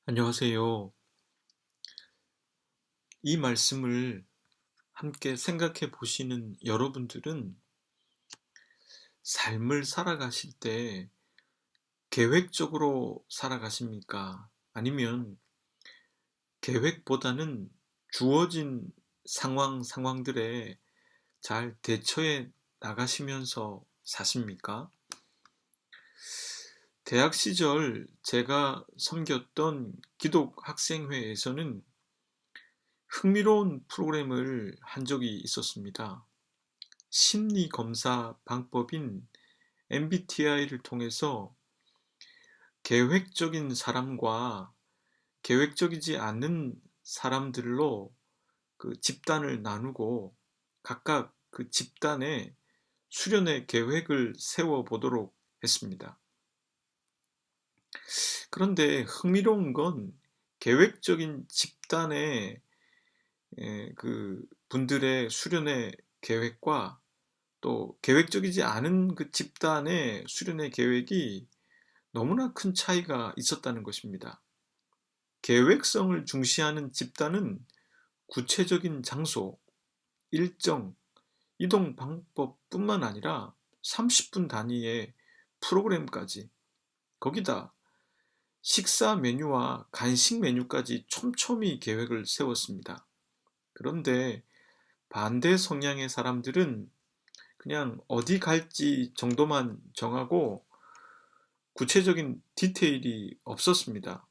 안녕하세요. 이 말씀을 함께 생각해 보시는 여러분들은 삶을 살아가실 때 계획적으로 살아가십니까? 아니면 계획보다는 주어진 상황들에 잘 대처해 나가시면서 사십니까? 대학 시절 제가 섬겼던 기독 학생회에서는 흥미로운 프로그램을 한 적이 있었습니다. 심리 검사 방법인 MBTI를 통해서 계획적인 사람과 계획적이지 않은 사람들로 그 집단을 나누고 각각 그 집단의 수련의 계획을 세워 보도록 했습니다. 그런데 흥미로운 건 계획적인 집단의 그 분들의 수련의 계획과 또 계획적이지 않은 그 집단의 수련의 계획이 너무나 큰 차이가 있었다는 것입니다. 계획성을 중시하는 집단은 구체적인 장소, 일정, 이동 방법뿐만 아니라 30분 단위의 프로그램까지, 거기다 식사 메뉴와 간식 메뉴까지 촘촘히 계획을 세웠습니다. 그런데 반대 성향의 사람들은 그냥 어디 갈지 정도만 정하고 구체적인 디테일이 없었습니다.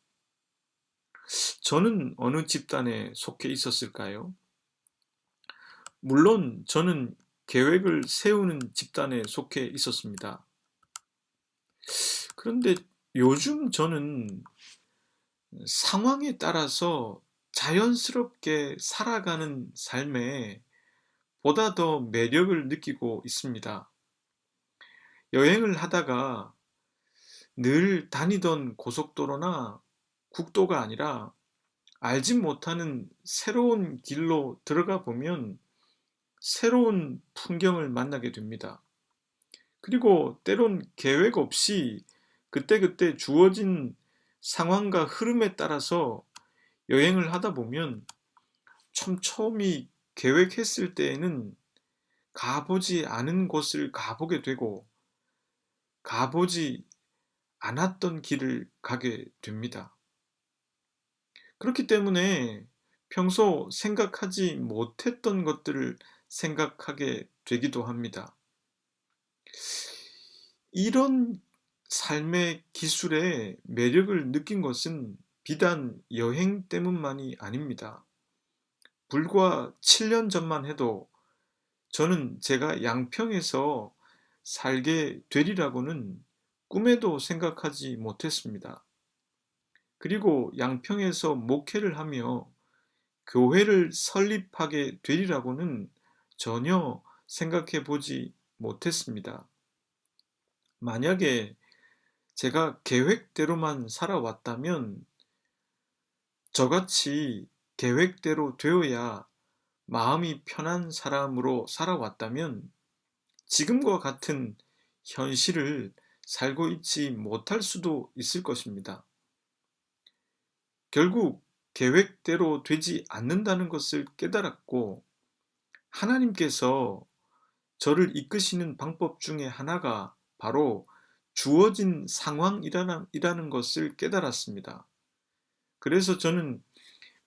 저는 어느 집단에 속해 있었을까요? 물론 저는 계획을 세우는 집단에 속해 있었습니다. 그런데 요즘 저는 상황에 따라서 자연스럽게 살아가는 삶에 보다 더 매력을 느끼고 있습니다. 여행을 하다가 늘 다니던 고속도로나 국도가 아니라 알지 못하는 새로운 길로 들어가 보면 새로운 풍경을 만나게 됩니다. 그리고 때론 계획 없이 그때그때 주어진 상황과 흐름에 따라서 여행을 하다 보면 촘촘히 계획했을 때에는 가보지 않은 곳을 가보게 되고 가보지 않았던 길을 가게 됩니다. 그렇기 때문에 평소 생각하지 못했던 것들을 생각하게 되기도 합니다. 이런 삶의 기술의 매력을 느낀 것은 비단 여행 때문만이 아닙니다. 불과 7년 전만 해도 저는 제가 양평에서 살게 되리라고는 꿈에도 생각하지 못했습니다. 그리고 양평에서 목회를 하며 교회를 설립하게 되리라고는 전혀 생각해 보지 못했습니다. 만약에 제가 계획대로만 살아왔다면, 저같이 계획대로 되어야 마음이 편한 사람으로 살아왔다면 지금과 같은 현실을 살고 있지 못할 수도 있을 것입니다. 결국 계획대로 되지 않는다는 것을 깨달았고, 하나님께서 저를 이끄시는 방법 중에 하나가 바로 주어진 상황이라는 것을 깨달았습니다. 그래서 저는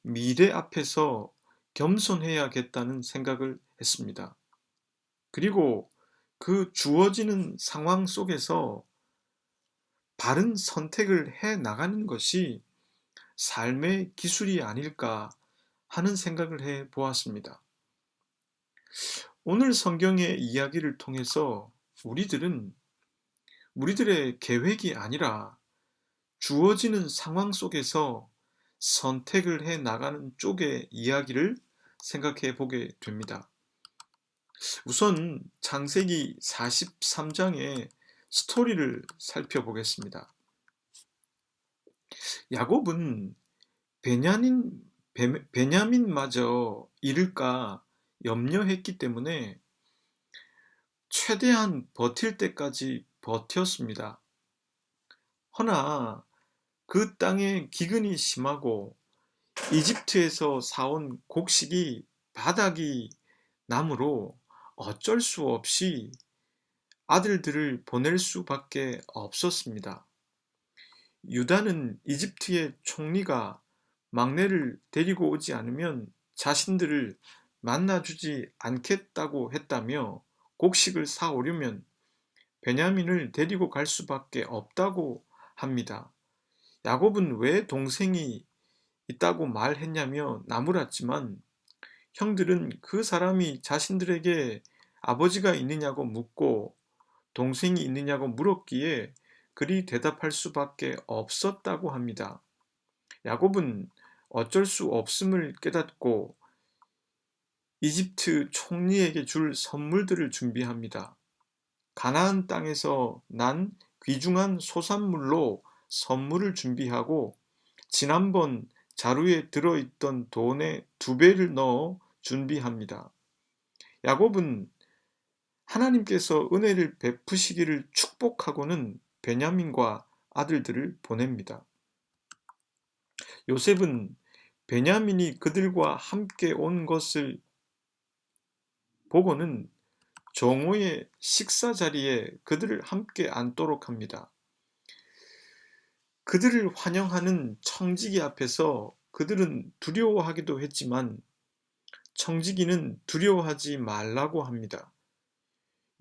미래 앞에서 겸손해야겠다는 생각을 했습니다. 그리고 그 주어지는 상황 속에서 바른 선택을 해 나가는 것이 삶의 기술이 아닐까 하는 생각을 해 보았습니다. 오늘 성경의 이야기를 통해서 우리들의 계획이 아니라 주어지는 상황 속에서 선택을 해 나가는 쪽의 이야기를 생각해 보게 됩니다. 우선 창세기 43장의 스토리를 살펴보겠습니다. 야곱은 베냐민마저 잃을까 염려했기 때문에 최대한 버틸 때까지 버텼습니다. 허나 그 땅에 기근이 심하고 이집트에서 사온 곡식이 바닥이 나므로 어쩔 수 없이 아들들을 보낼 수밖에 없었습니다. 유다는 이집트의 총리가 막내를 데리고 오지 않으면 자신들을 만나주지 않겠다고 했다며 곡식을 사오려면 베냐민을 데리고 갈 수밖에 없다고 합니다. 야곱은 왜 동생이 있다고 말했냐며 나무랐지만 형들은 그 사람이 자신들에게 아버지가 있느냐고 묻고 동생이 있느냐고 물었기에 그리 대답할 수밖에 없었다고 합니다. 야곱은 어쩔 수 없음을 깨닫고 이집트 총리에게 줄 선물들을 준비합니다. 가나안 땅에서 난 귀중한 소산물로 선물을 준비하고 지난번 자루에 들어있던 돈의 2배를 넣어 준비합니다. 야곱은 하나님께서 은혜를 베푸시기를 축복하고는 베냐민과 아들들을 보냅니다. 요셉은 베냐민이 그들과 함께 온 것을 보고는 정오의 식사 자리에 그들을 함께 앉도록 합니다. 그들을 환영하는 청지기 앞에서 그들은 두려워하기도 했지만 청지기는 두려워하지 말라고 합니다.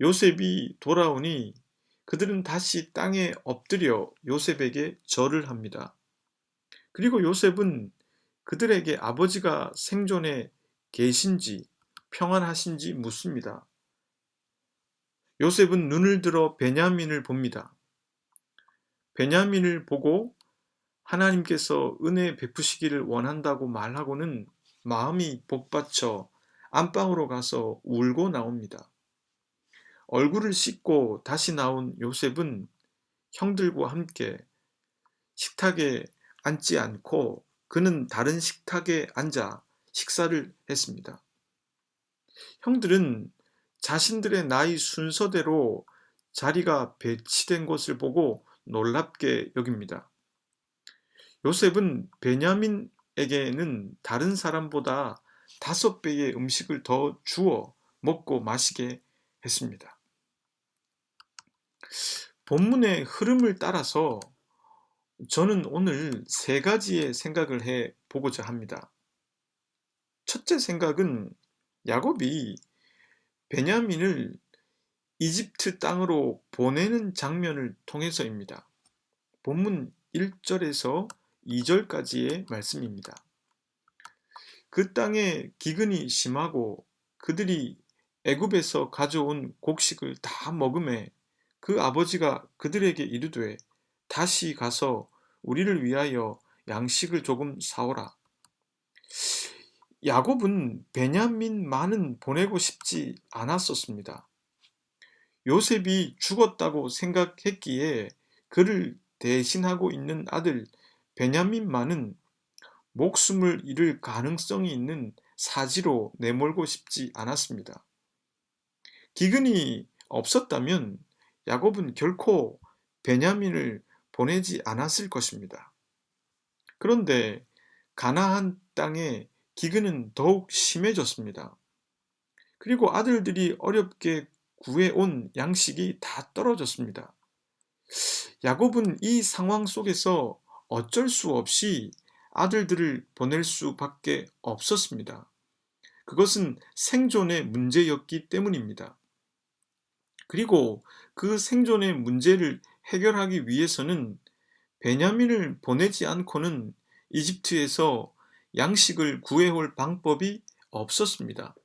요셉이 돌아오니 그들은 다시 땅에 엎드려 요셉에게 절을 합니다. 그리고 요셉은 그들에게 아버지가 생존해 계신지 평안하신지 묻습니다. 요셉은 눈을 들어 베냐민을 봅니다. 베냐민을 보고 하나님께서 은혜 베푸시기를 원한다고 말하고는 마음이 복받쳐 안방으로 가서 울고 나옵니다. 얼굴을 씻고 다시 나온 요셉은 형들과 함께 식탁에 앉지 않고 그는 다른 식탁에 앉아 식사를 했습니다. 형들은 자신들의 나이 순서대로 자리가 배치된 것을 보고 놀랍게 여깁니다. 요셉은 베냐민에게는 다른 사람보다 5배의 음식을 더 주어 먹고 마시게 했습니다. 본문의 흐름을 따라서 저는 오늘 3가지의 생각을 해 보고자 합니다. 첫째 생각은 야곱이 베냐민을 이집트 땅으로 보내는 장면을 통해서입니다. 본문 1절에서 2절까지의 말씀입니다. 그 땅에 기근이 심하고 그들이 애굽에서 가져온 곡식을 다 먹음에 그 아버지가 그들에게 이르되 다시 가서 우리를 위하여 양식을 조금 사오라. 야곱은 베냐민만은 보내고 싶지 않았었습니다. 요셉이 죽었다고 생각했기에 그를 대신하고 있는 아들 베냐민만은 목숨을 잃을 가능성이 있는 사지로 내몰고 싶지 않았습니다. 기근이 없었다면 야곱은 결코 베냐민을 보내지 않았을 것입니다. 그런데 가나안 땅에 기근은 더욱 심해졌습니다. 그리고 아들들이 어렵게 구해온 양식이 다 떨어졌습니다. 야곱은 이 상황 속에서 어쩔 수 없이 아들들을 보낼 수밖에 없었습니다. 그것은 생존의 문제였기 때문입니다. 그리고 그 생존의 문제를 해결하기 위해서는 베냐민을 보내지 않고는 이집트에서 양식을 구해올 방법이 없었습니다.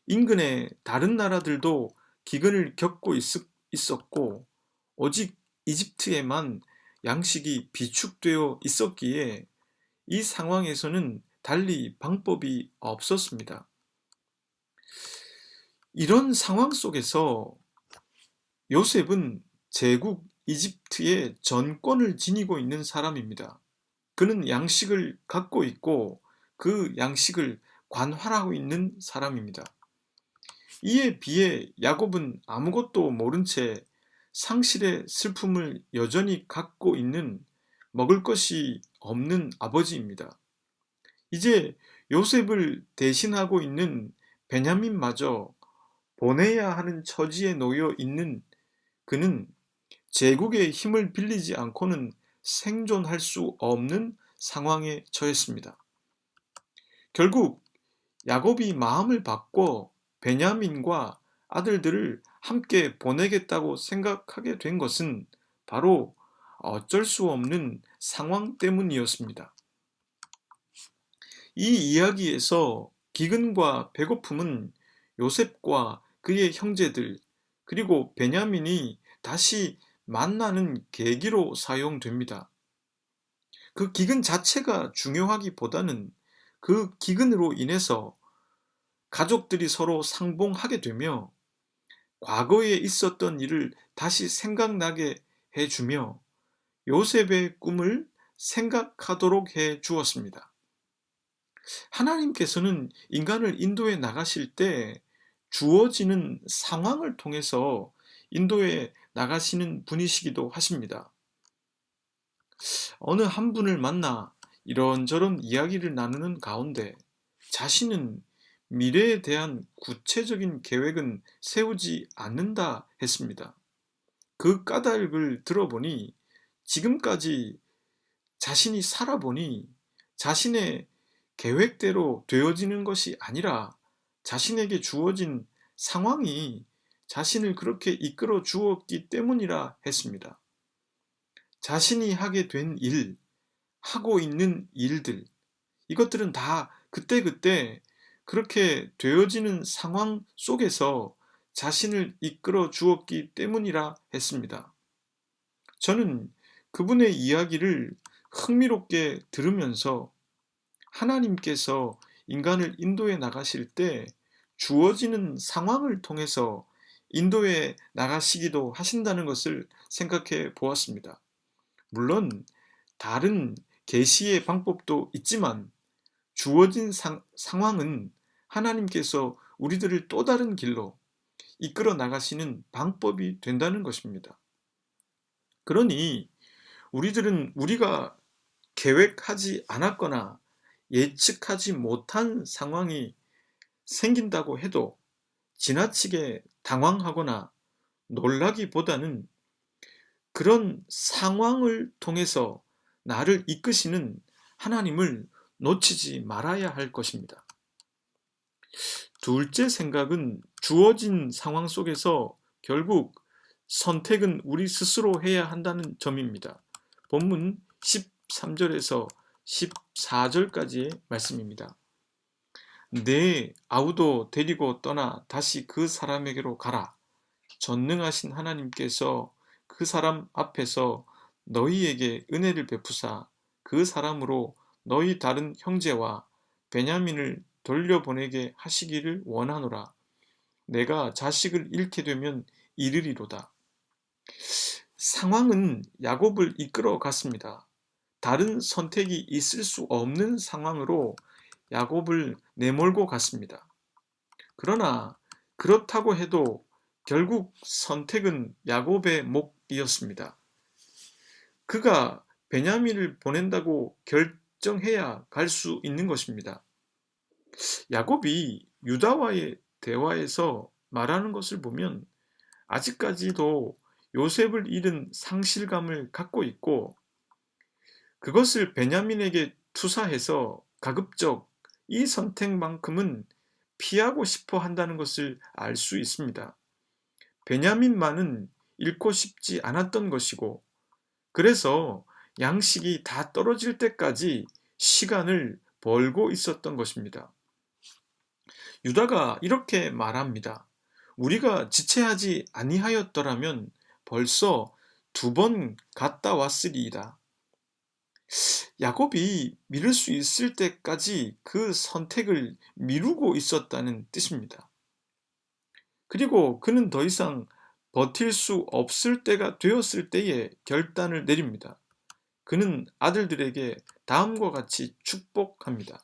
인근의 다른 나라들도 기근을 겪고 있었고 오직 이집트에만 양식이 비축되어 있었기에 이 상황에서는 달리 방법이 없었습니다. 이런 상황 속에서 요셉은 제국 이집트의 전권을 지니고 있는 사람입니다. 그는 양식을 갖고 있고 그 양식을 관할하고 있는 사람입니다. 이에 비해 야곱은 아무것도 모른 채 상실의 슬픔을 여전히 갖고 있는 먹을 것이 없는 아버지입니다. 이제 요셉을 대신하고 있는 베냐민마저 보내야 하는 처지에 놓여 있는 그는 제국의 힘을 빌리지 않고는 생존할 수 없는 상황에 처했습니다. 결국 야곱이 마음을 바꿔 베냐민과 아들들을 함께 보내겠다고 생각하게 된 것은 바로 어쩔 수 없는 상황 때문이었습니다. 이 이야기에서 기근과 배고픔은 요셉과 그의 형제들, 그리고 베냐민이 다시 만나는 계기로 사용됩니다. 그 기근 자체가 중요하기보다는 그 기근으로 인해서 가족들이 서로 상봉하게 되며 과거에 있었던 일을 다시 생각나게 해주며 요셉의 꿈을 생각하도록 해 주었습니다. 하나님께서는 인간을 인도해 나가실 때 주어지는 상황을 통해서 인도해 나가시는 분이시기도 하십니다. 어느 한 분을 만나 이런저런 이야기를 나누는 가운데 자신은 미래에 대한 구체적인 계획은 세우지 않는다 했습니다. 그 까닭을 들어보니 지금까지 자신이 살아보니 자신의 계획대로 되어지는 것이 아니라 자신에게 주어진 상황이 자신을 그렇게 이끌어 주었기 때문이라 했습니다. 자신이 하게 된 일, 하고 있는 일들, 이것들은 다 그때그때 그렇게 되어지는 상황 속에서 자신을 이끌어 주었기 때문이라 했습니다. 저는 그분의 이야기를 흥미롭게 들으면서 하나님께서 인간을 인도해 나가실 때 주어지는 상황을 통해서 인도해 나가시기도 하신다는 것을 생각해 보았습니다. 물론 다른 계시의 방법도 있지만 주어진 상황은 하나님께서 우리들을 또 다른 길로 이끌어 나가시는 방법이 된다는 것입니다. 그러니 우리들은 우리가 계획하지 않았거나 예측하지 못한 상황이 생긴다고 해도 지나치게 당황하거나 놀라기보다는 그런 상황을 통해서 나를 이끄시는 하나님을 놓치지 말아야 할 것입니다. 둘째 생각은 주어진 상황 속에서 결국 선택은 우리 스스로 해야 한다는 점입니다. 본문 13절에서 14절까지의 말씀입니다. 내 아우도 데리고 떠나 다시 그 사람에게로 가라. 전능하신 하나님께서 그 사람 앞에서 너희에게 은혜를 베푸사 그 사람으로 너희 다른 형제와 베냐민을 돌려보내게 하시기를 원하노라. 내가 자식을 잃게 되면 이르리로다. 상황은 야곱을 이끌어 갔습니다. 다른 선택이 있을 수 없는 상황으로 야곱을 내몰고 갔습니다. 그러나 그렇다고 해도 결국 선택은 야곱의 몫이었습니다. 그가 베냐민을 보낸다고 결정해야 갈 수 있는 것입니다. 야곱이 유다와의 대화에서 말하는 것을 보면 아직까지도 요셉을 잃은 상실감을 갖고 있고 그것을 베냐민에게 투사해서 가급적 이 선택만큼은 피하고 싶어 한다는 것을 알 수 있습니다. 베냐민만은 잃고 싶지 않았던 것이고 그래서 양식이 다 떨어질 때까지 시간을 벌고 있었던 것입니다. 유다가 이렇게 말합니다. 우리가 지체하지 아니하였더라면 벌써 2번 갔다 왔으리이다. 야곱이 미룰 수 있을 때까지 그 선택을 미루고 있었다는 뜻입니다. 그리고 그는 더 이상 버틸 수 없을 때가 되었을 때에 결단을 내립니다. 그는 아들들에게 다음과 같이 축복합니다.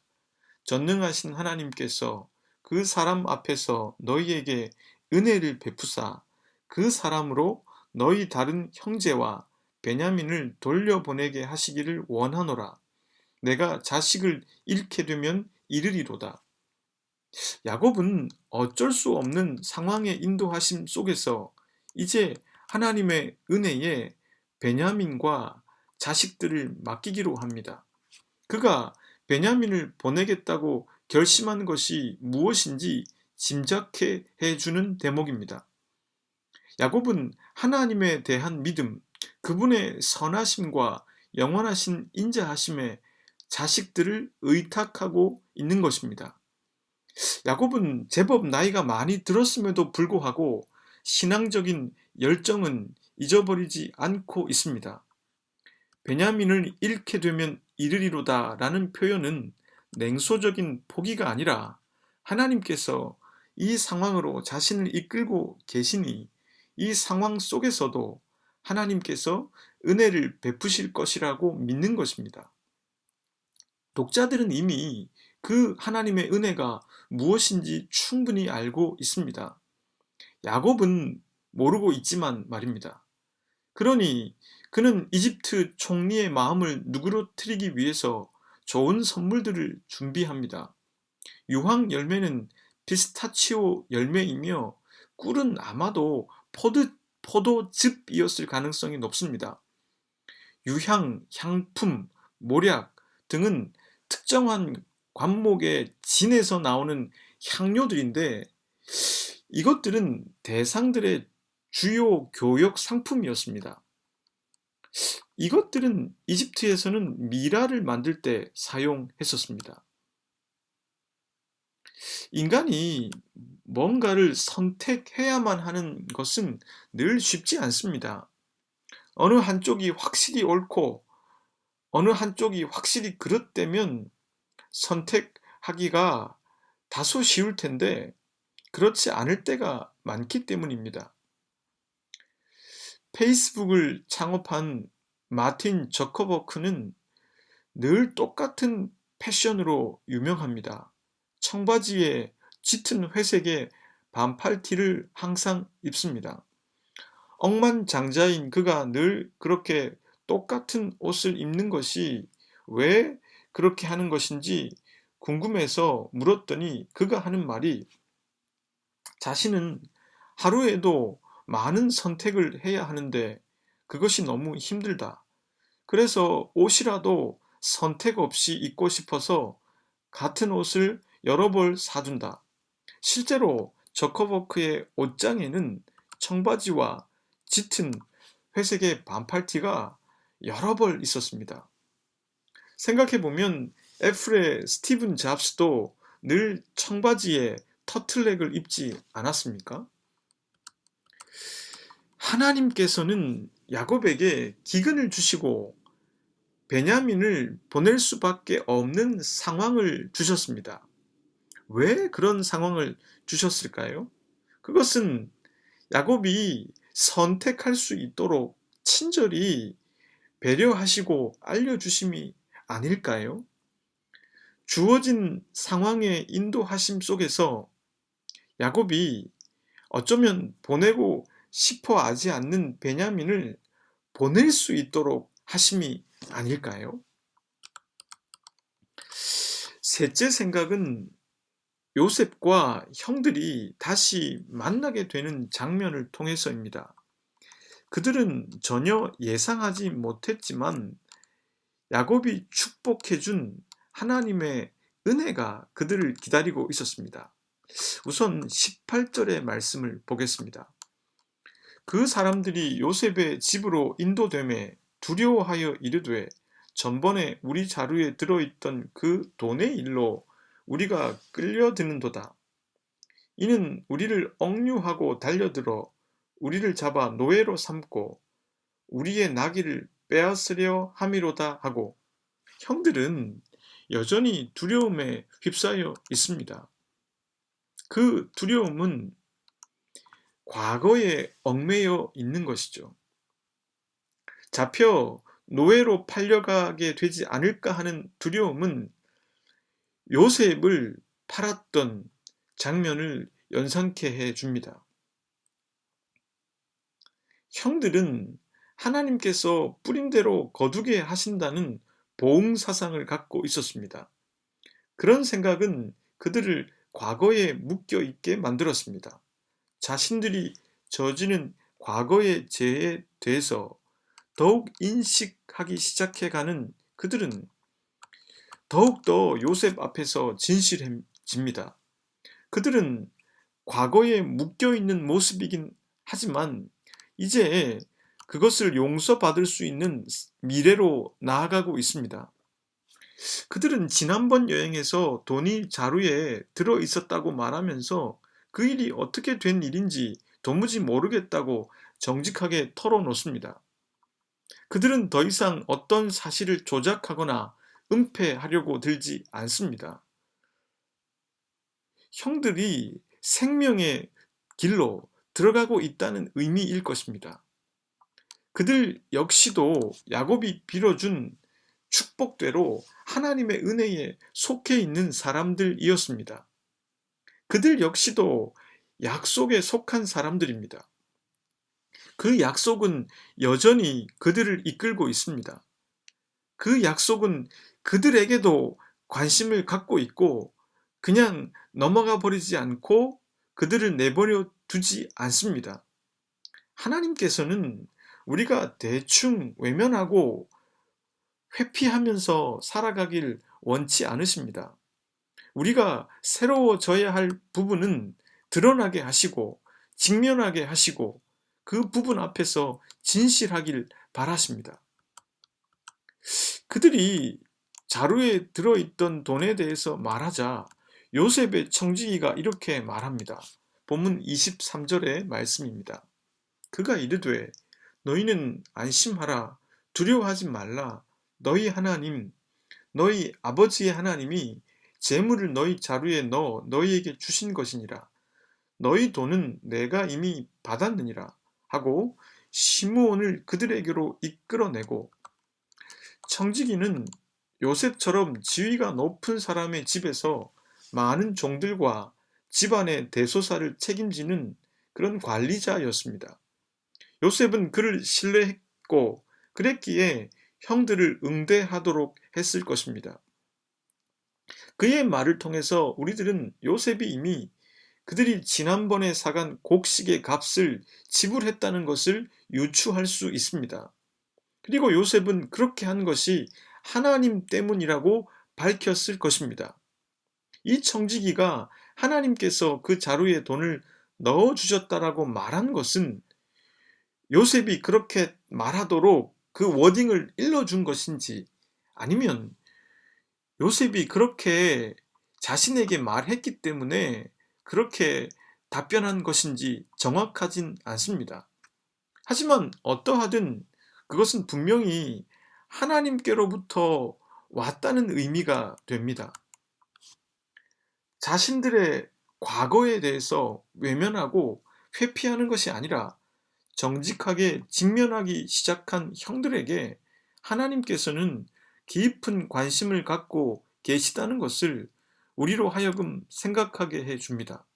전능하신 하나님께서 그 사람 앞에서 너희에게 은혜를 베푸사 그 사람으로 너희 다른 형제와 베냐민을 돌려보내게 하시기를 원하노라. 내가 자식을 잃게 되면 이르리로다. 야곱은 어쩔 수 없는 상황의 인도하심 속에서 이제 하나님의 은혜에 베냐민과 자식들을 맡기기로 합니다. 그가 베냐민을 보내겠다고 결심한 것이 무엇인지 짐작해 해주는 대목입니다. 야곱은 하나님에 대한 믿음, 그분의 선하심과 영원하신 인자하심에 자식들을 의탁하고 있는 것입니다. 야곱은 제법 나이가 많이 들었음에도 불구하고 신앙적인 열정은 잊어버리지 않고 있습니다. 베냐민을 잃게 되면 이르리로다 라는 표현은 냉소적인 포기가 아니라 하나님께서 이 상황으로 자신을 이끌고 계시니 이 상황 속에서도 하나님께서 은혜를 베푸실 것이라고 믿는 것입니다. 독자들은 이미 그 하나님의 은혜가 무엇인지 충분히 알고 있습니다. 야곱은 모르고 있지만 말입니다. 그러니 그는 이집트 총리의 마음을 누그러뜨리기 위해서 좋은 선물들을 준비합니다. 유황 열매는 피스타치오 열매이며 꿀은 아마도 포도즙이었을 가능성이 높습니다. 유향, 향품, 모략 등은 특정한 관목의 진에서 나오는 향료들인데 이것들은 대상들의 주요 교역 상품이었습니다. 이것들은 이집트에서는 미라를 만들 때 사용했었습니다. 인간이 뭔가를 선택해야만 하는 것은 늘 쉽지 않습니다. 어느 한쪽이 확실히 옳고 어느 한쪽이 확실히 그릇되면 선택하기가 다소 쉬울 텐데 그렇지 않을 때가 많기 때문입니다. 페이스북을 창업한 마틴 저커버크는 늘 똑같은 패션으로 유명합니다. 청바지에 짙은 회색의 반팔티를 항상 입습니다. 억만장자인 그가 늘 그렇게 똑같은 옷을 입는 것이 왜 그렇게 하는 것인지 궁금해서 물었더니 그가 하는 말이 자신은 하루에도 많은 선택을 해야 하는데 그것이 너무 힘들다. 그래서 옷이라도 선택 없이 입고 싶어서 같은 옷을 여러 벌 사둔다. 실제로 저커버크의 옷장에는 청바지와 짙은 회색의 반팔티가 여러 벌 있었습니다. 생각해보면 애플의 스티븐 잡스도 늘 청바지에 터틀넥을 입지 않았습니까? 하나님께서는 야곱에게 기근을 주시고 베냐민을 보낼 수밖에 없는 상황을 주셨습니다. 왜 그런 상황을 주셨을까요? 그것은 야곱이 선택할 수 있도록 친절히 배려하시고 알려주심이 아닐까요? 주어진 상황의 인도하심 속에서 야곱이 어쩌면 보내고 싶어 하지 않는 베냐민을 보낼 수 있도록 하심이 아닐까요? 셋째 생각은 요셉과 형들이 다시 만나게 되는 장면을 통해서입니다. 그들은 전혀 예상하지 못했지만 야곱이 축복해준 하나님의 은혜가 그들을 기다리고 있었습니다. 우선 18절의 말씀을 보겠습니다. 그 사람들이 요셉의 집으로 인도되매 두려워하여 이르되 전번에 우리 자루에 들어있던 그 돈의 일로 우리가 끌려드는도다. 이는 우리를 억류하고 달려들어 우리를 잡아 노예로 삼고 우리의 나귀를 빼앗으려 함이로다 하고 형들은 여전히 두려움에 휩싸여 있습니다. 그 두려움은 과거에 얽매여 있는 것이죠. 잡혀 노예로 팔려가게 되지 않을까 하는 두려움은 요셉을 팔았던 장면을 연상케 해줍니다. 형들은 하나님께서 뿌린 대로 거두게 하신다는 보응 사상을 갖고 있었습니다. 그런 생각은 그들을 과거에 묶여 있게 만들었습니다. 자신들이 저지른 과거의 죄에 대해서 더욱 인식하기 시작해가는 그들은 더욱더 요셉 앞에서 진실해집니다. 그들은 과거에 묶여있는 모습이긴 하지만 이제 그것을 용서받을 수 있는 미래로 나아가고 있습니다. 그들은 지난번 여행에서 돈이 자루에 들어 있었다고 말하면서 그 일이 어떻게 된 일인지 도무지 모르겠다고 정직하게 털어놓습니다. 그들은 더 이상 어떤 사실을 조작하거나 은폐하려고 들지 않습니다. 형들이 생명의 길로 들어가고 있다는 의미일 것입니다. 그들 역시도 야곱이 빌어준 축복대로 하나님의 은혜에 속해 있는 사람들이었습니다. 그들 역시도 약속에 속한 사람들입니다. 그 약속은 여전히 그들을 이끌고 있습니다. 그 약속은 그들에게도 관심을 갖고 있고 그냥 넘어가 버리지 않고 그들을 내버려 두지 않습니다. 하나님께서는 우리가 대충 외면하고 회피하면서 살아가길 원치 않으십니다. 우리가 새로워져야 할 부분은 드러나게 하시고 직면하게 하시고 그 부분 앞에서 진실하길 바라십니다. 그들이 자루에 들어있던 돈에 대해서 말하자 요셉의 청지기가 이렇게 말합니다. 본문 23절의 말씀입니다. 그가 이르되 너희는 안심하라 두려워하지 말라 너희 하나님 너희 아버지의 하나님이 재물을 너희 자루에 넣어 너희에게 주신 것이니라 너희 돈은 내가 이미 받았느니라 하고 시므온을 그들에게로 이끌어내고 청지기는 요셉처럼 지위가 높은 사람의 집에서 많은 종들과 집안의 대소사를 책임지는 그런 관리자였습니다. 요셉은 그를 신뢰했고 그랬기에 형들을 응대하도록 했을 것입니다. 그의 말을 통해서 우리들은 요셉이 이미 그들이 지난번에 사간 곡식의 값을 지불했다는 것을 유추할 수 있습니다. 그리고 요셉은 그렇게 한 것이 하나님 때문이라고 밝혔을 것입니다. 이 청지기가 하나님께서 그 자루에 돈을 넣어주셨다라고 말한 것은 요셉이 그렇게 말하도록 그 워딩을 일러준 것인지 아니면 요셉이 그렇게 자신에게 말했기 때문에 그렇게 답변한 것인지 정확하진 않습니다. 하지만 어떠하든 그것은 분명히 하나님께로부터 왔다는 의미가 됩니다. 자신들의 과거에 대해서 외면하고 회피하는 것이 아니라 정직하게 직면하기 시작한 형들에게 하나님께서는 깊은 관심을 갖고 계시다는 것을 우리로 하여금 생각하게 해줍니다.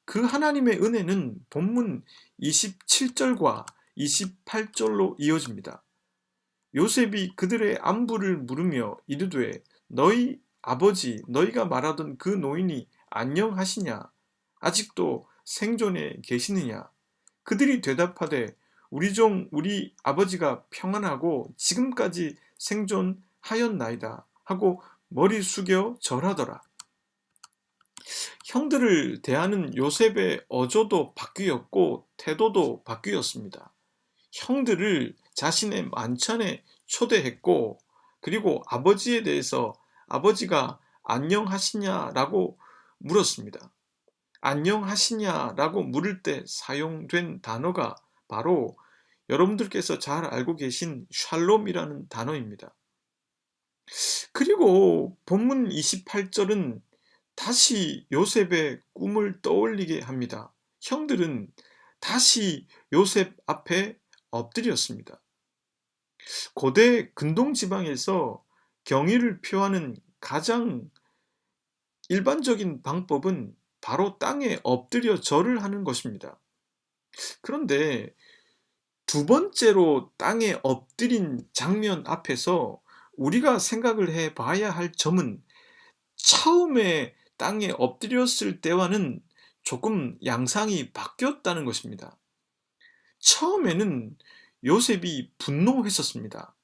그 하나님의 은혜는 본문 27절과 28절로 이어집니다. 요셉이 그들의 안부를 물으며 이르되 너희 아버지 너희가 말하던 그 노인이 안녕하시냐 아직도 생존해 계시느냐 그들이 대답하되 우리 종 우리 아버지가 평안하고 지금까지 생존하였나이다 하고 머리 숙여 절하더라. 형들을 대하는 요셉의 어조도 바뀌었고 태도도 바뀌었습니다. 형들을 자신의 만찬에 초대했고 그리고 아버지에 대해서 아버지가 안녕하시냐라고 물었습니다. 안녕하시냐라고 물을 때 사용된 단어가 바로 여러분들께서 잘 알고 계신 샬롬이라는 단어입니다. 그리고 본문 28절은 다시 요셉의 꿈을 떠올리게 합니다. 형들은 다시 요셉 앞에 엎드렸습니다. 고대 근동 지방에서 경의를 표하는 가장 일반적인 방법은 바로 땅에 엎드려 절을 하는 것입니다. 그런데 두 번째로 땅에 엎드린 장면 앞에서 우리가 생각을 해 봐야 할 점은 처음에 땅에 엎드렸을 때와는 조금 양상이 바뀌었다는 것입니다. 처음에는 요셉이 분노했었습니다.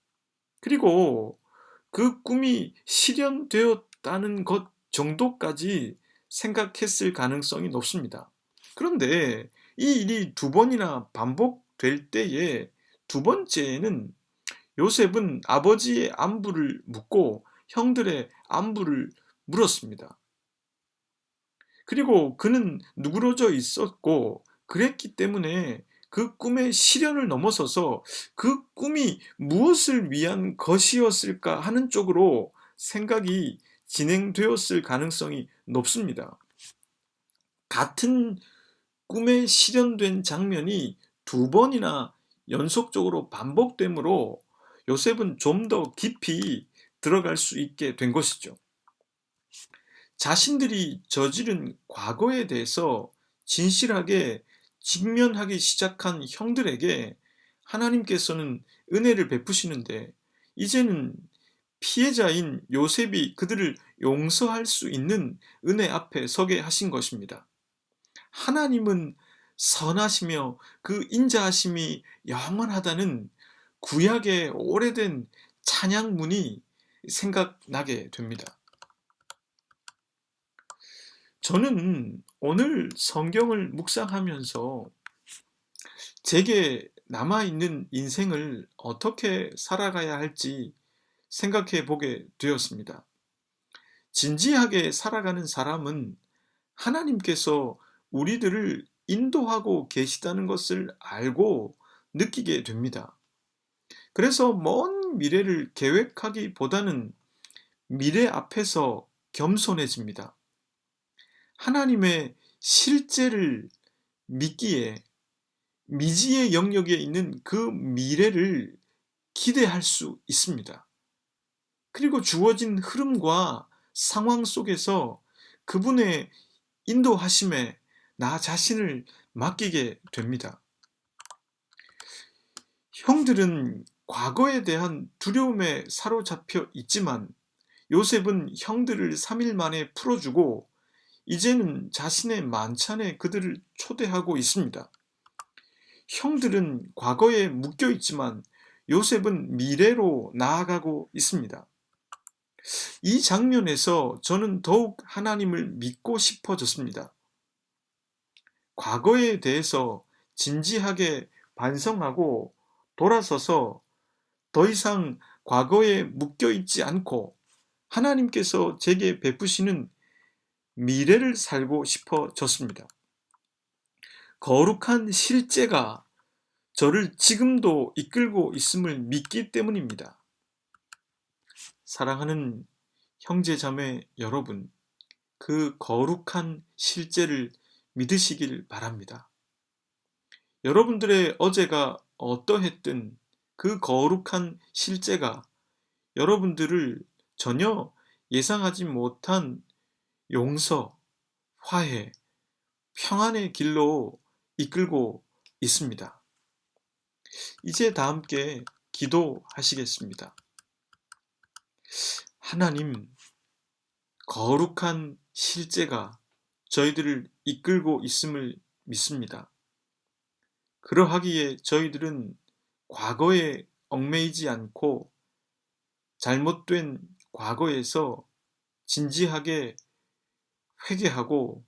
그리고 그 꿈이 실현되었다는 것 정도까지 생각했을 가능성이 높습니다. 그런데 이 일이 두 번이나 반복될 때에 두 번째에는 요셉은 아버지의 안부를 묻고 형들의 안부를 물었습니다. 그리고 그는 누그러져 있었고 그랬기 때문에 그 꿈의 실현을 넘어서서 그 꿈이 무엇을 위한 것이었을까 하는 쪽으로 생각이 진행되었을 가능성이 높습니다. 같은 꿈에 실현된 장면이 두 번이나 연속적으로 반복되므로 요셉은 좀 더 깊이 들어갈 수 있게 된 것이죠. 자신들이 저지른 과거에 대해서 진실하게 직면하기 시작한 형들에게 하나님께서는 은혜를 베푸시는데 이제는 피해자인 요셉이 그들을 용서할 수 있는 은혜 앞에 서게 하신 것입니다. 하나님은 선하시며 그 인자하심이 영원하다는 구약의 오래된 찬양문이 생각나게 됩니다. 저는 오늘 성경을 묵상하면서 제게 남아있는 인생을 어떻게 살아가야 할지 생각해 보게 되었습니다. 진지하게 살아가는 사람은 하나님께서 우리들을 인도하고 계시다는 것을 알고 느끼게 됩니다. 그래서 먼 미래를 계획하기보다는 미래 앞에서 겸손해집니다. 하나님의 실제를 믿기에 미지의 영역에 있는 그 미래를 기대할 수 있습니다. 그리고 주어진 흐름과 상황 속에서 그분의 인도하심에 나 자신을 맡기게 됩니다. 형들은 과거에 대한 두려움에 사로잡혀 있지만 요셉은 형들을 3일 만에 풀어주고 이제는 자신의 만찬에 그들을 초대하고 있습니다. 형들은 과거에 묶여 있지만 요셉은 미래로 나아가고 있습니다. 이 장면에서 저는 더욱 하나님을 믿고 싶어졌습니다. 과거에 대해서 진지하게 반성하고 돌아서서 더 이상 과거에 묶여 있지 않고 하나님께서 제게 베푸시는 미래를 살고 싶어졌습니다. 거룩한 실제가 저를 지금도 이끌고 있음을 믿기 때문입니다. 사랑하는 형제자매 여러분, 그 거룩한 실제를 믿으시길 바랍니다. 여러분들의 어제가 어떠했든 그 거룩한 실제가 여러분들을 전혀 예상하지 못한 용서, 화해, 평안의 길로 이끌고 있습니다. 이제 다 함께 기도하시겠습니다. 하나님, 거룩한 실제가 저희들을 이끌고 있음을 믿습니다. 그러하기에 저희들은 과거에 얽매이지 않고 잘못된 과거에서 진지하게 회개하고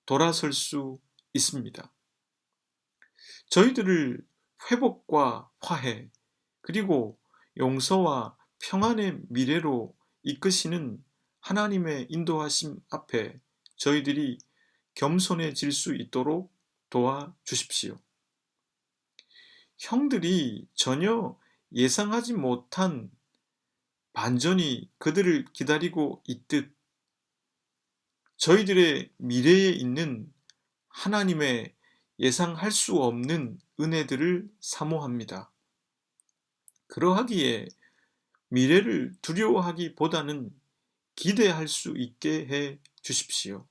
돌아설 수 있습니다. 저희들을 회복과 화해, 그리고 용서와 평안의 미래로 이끄시는 하나님의 인도하심 앞에 저희들이 겸손해질 수 있도록 도와주십시오. 형들이 전혀 예상하지 못한 반전이 그들을 기다리고 있듯 저희들의 미래에 있는 하나님의 예상할 수 없는 은혜들을 사모합니다. 그러하기에 미래를 두려워하기보다는 기대할 수 있게 해 주십시오.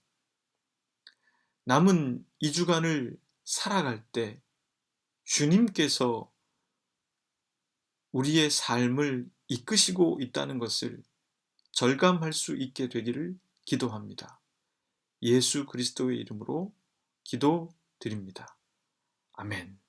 남은 2주간을 살아갈 때 주님께서 우리의 삶을 이끄시고 있다는 것을 절감할 수 있게 되기를 기도합니다. 예수 그리스도의 이름으로 기도드립니다. 아멘.